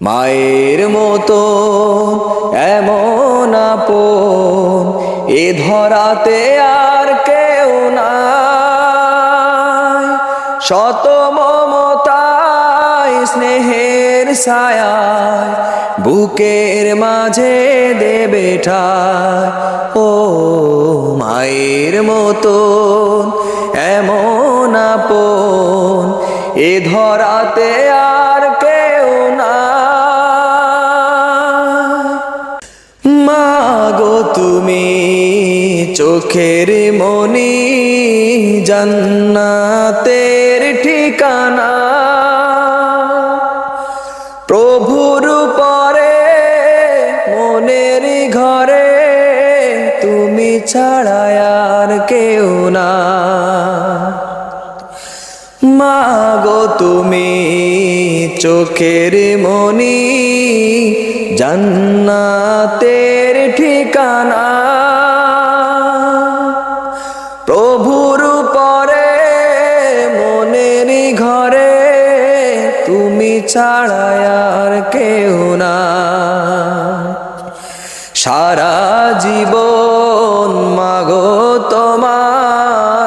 মায়ের মতো এমন আপন এ ধরাতে আর কেউ নাই। শত মমতায় স্নেহের ছায়ায় বুকের মাঝে দেবে ঠায়। ও মায়ের মতো এমন আপন এ ধরাতে আর কেউ না। মাগো তুমি চোখের মনি, জান্নাতের ঠিকানা। প্রভুর পরে মনের ঘরে তুমি ছাড়া আর কেউ না। মাগো তুমি চোখের মনি, জান্নাতের ঠিকানা। প্রভুর পরে মনের ঘরে তুমি ছাড়া আর কেউ না। সারা জীবন মাগো তোমার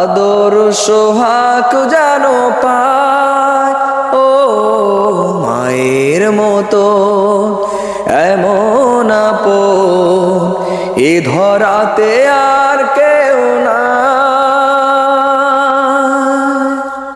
আদর সোহাগ যেন পায়। ও মায়ের মতো এমন আপন এ ধরাতে আর